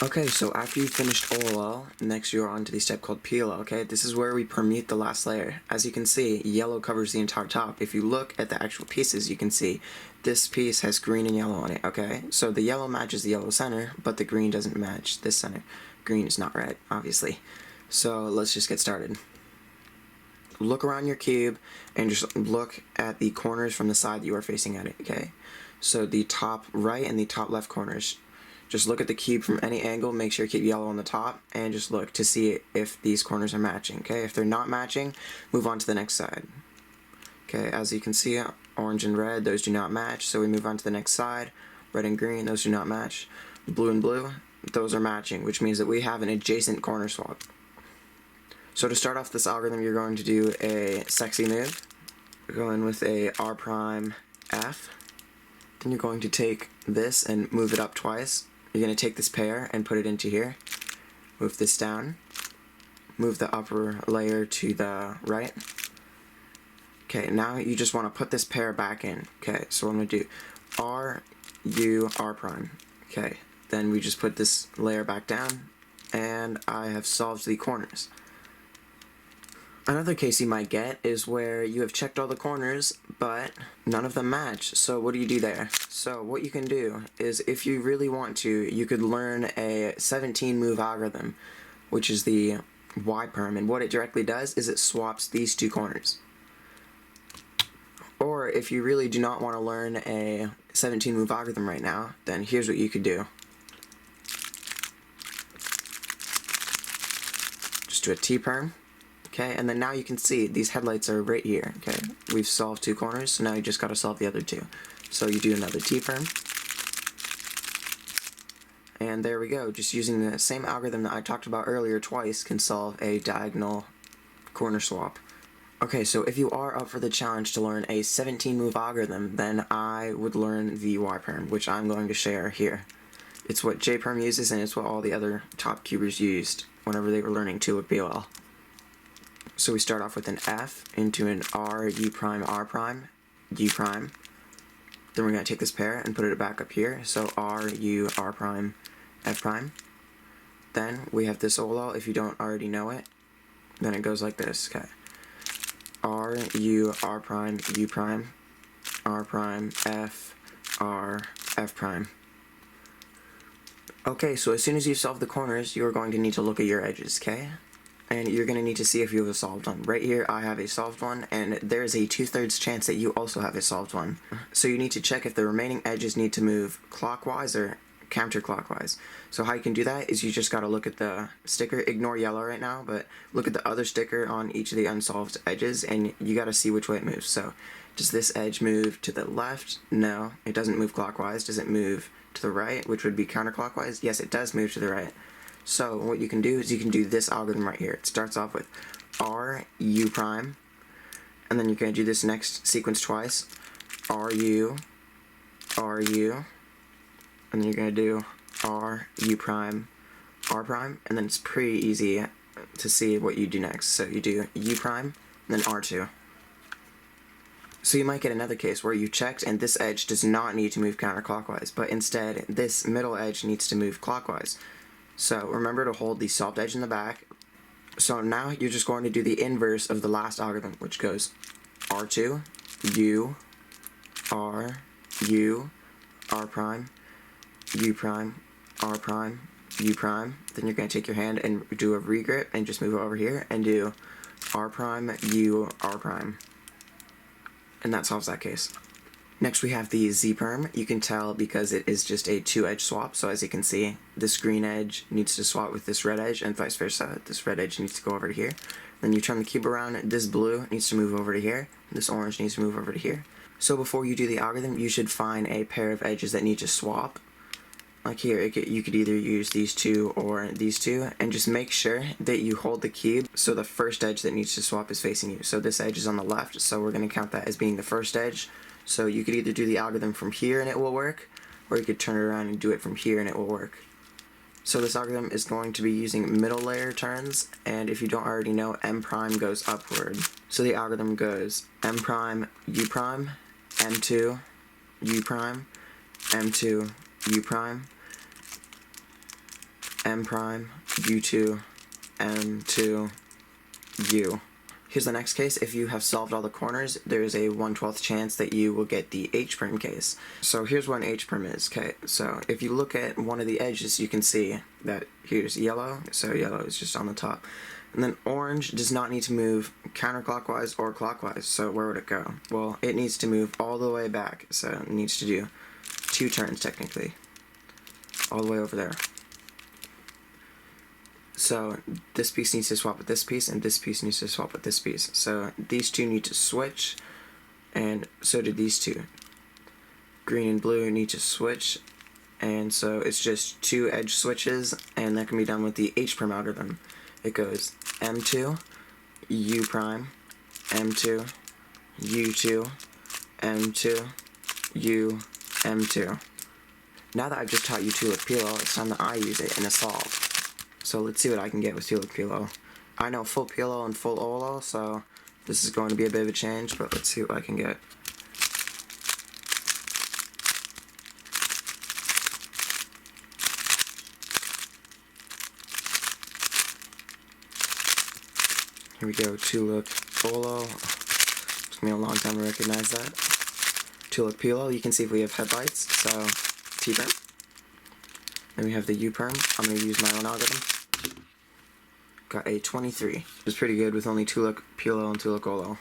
Okay, so after you've finished OLL, next you're on to the step called PLL, okay? This is where we permute the last layer. As you can see, yellow covers the entire top. If you look at the actual pieces, you can see this piece has green and yellow on it, okay? So the yellow matches the yellow center, but the green doesn't match this center. Green is not red, obviously. So let's just get started. Look around your cube and just look at the corners from the side that you are facing at it, okay? So the top right and the top left corners. Just look at the cube from any angle, make sure you keep yellow on the top, and just look to see if these corners are matching, okay? If they're not matching, move on to the next side. Okay, as you can see, orange and red, those do not match, so we move on to the next side. Red and green, those do not match. Blue and blue, those are matching, which means that we have an adjacent corner swap. So to start off this algorithm, you're going to do a sexy move. You're going with a R prime F. Then you're going to take this and move it up twice. You're going to take this pair and put it into here. Move this down. Move the upper layer to the right. Okay, now you just want to put this pair back in. Okay, so what I'm going to do, R, U, R prime. Okay, then we just put this layer back down, and I have solved the corners. Another case you might get is where you have checked all the corners, but none of them match. So what do you do there? So what you can do is, if you really want to, you could learn a 17 move algorithm, which is the Y perm, and what it directly does is it swaps these two corners. Or if you really do not want to learn a 17 move algorithm right now, then here's what you could do. Just do a T perm. Okay, and then now you can see these headlights are right here. Okay, we've solved two corners, so now you just got to solve the other two. So you do another T-perm, and there we go. Just using the same algorithm that I talked about earlier twice can solve a diagonal corner swap. Okay, so if you are up for the challenge to learn a 17 move algorithm, then I would learn the Y-perm, which I'm going to share here. It's what J-perm uses, and it's what all the other top cubers used whenever they were learning to Look PLL. So we start off with an F into an R, U prime, R prime, U prime. Then we're going to take this pair and put it back up here. So R, U, R prime, F prime. Then we have this OLL. If you don't already know it, then it goes like this. Okay. R, U, R prime, U prime, R prime, F, R, F prime. Okay, so as soon as you've solved the corners, you're going to need to look at your edges, okay? And you're going to need to see if you have a solved one. Right here, I have a solved one, and there's a 2/3 chance that you also have a solved one. So you need to check if the remaining edges need to move clockwise or counterclockwise. So how you can do that is you just got to look at the sticker, ignore yellow right now, but look at the other sticker on each of the unsolved edges, and you got to see which way it moves. So does this edge move to the left? No, it doesn't move clockwise. Does it move to the right, which would be counterclockwise? Yes, it does move to the right. So what you can do is you can do this algorithm right here. It starts off with R, U prime, and then you're going to do this next sequence twice. R, U, and then you're going to do R, U prime, R prime, and then it's pretty easy to see what you do next. So you do U prime, and then R2. So you might get another case where you checked and this edge does not need to move counterclockwise, but instead this middle edge needs to move clockwise. So remember to hold the solved edge in the back. So now you're just going to do the inverse of the last algorithm, which goes R2, U, R, U, R prime, U prime, R prime, U prime. Then you're going to take your hand and do a regrip and just move it over here and do R prime, U, R prime. And that solves that case. Next we have the Z-perm. You can tell because it is just a 2-edge swap, so as you can see, this green edge needs to swap with this red edge and vice versa. This red edge needs to go over to here. Then you turn the cube around, this blue needs to move over to here, this orange needs to move over to here. So before you do the algorithm, you should find a pair of edges that need to swap. Like here, you could either use these two or these two, and just make sure that you hold the cube so the first edge that needs to swap is facing you. So this edge is on the left, so we're going to count that as being the first edge. So you could either do the algorithm from here and it will work, or you could turn it around and do it from here and it will work. So this algorithm is going to be using middle layer turns, and if you don't already know, M prime goes upward. So the algorithm goes M prime, U prime, M2, U prime, M2, U prime, M prime, U2, M2, U. Here's the next case. If you have solved all the corners, there is a 1/12 chance that you will get the H perm case. So here's what an H perm is, okay? So if you look at one of the edges, you can see that here's yellow, so yellow is just on the top. And then orange does not need to move counterclockwise or clockwise, so where would it go? Well, it needs to move all the way back, so it needs to do 2 turns technically, all the way over there. So this piece needs to swap with this piece, and this piece needs to swap with this piece. So these two need to switch, and so do these two. Green and blue need to switch, and so it's just 2 edge switches, and that can be done with the H perm algorithm. It goes M2, U prime, M2, U2, M2, U, M2. Now that I've just taught you to Look PLL, it's time that I use it in a solve. So let's see what I can get with Look PLL. I know full PLL and full OLL, so this is going to be a bit of a change, but let's see what I can get. Here we go, Look OLL. Took me a long time to recognize that. Look PLL, you can see if we have headlights, so T perm. Then we have the U perm. I'm going to use my own algorithm. Got a 23. It was pretty good with only Look PLL and Look OLL.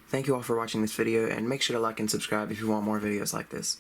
Thank you all for watching this video, and make sure to like and subscribe if you want more videos like this.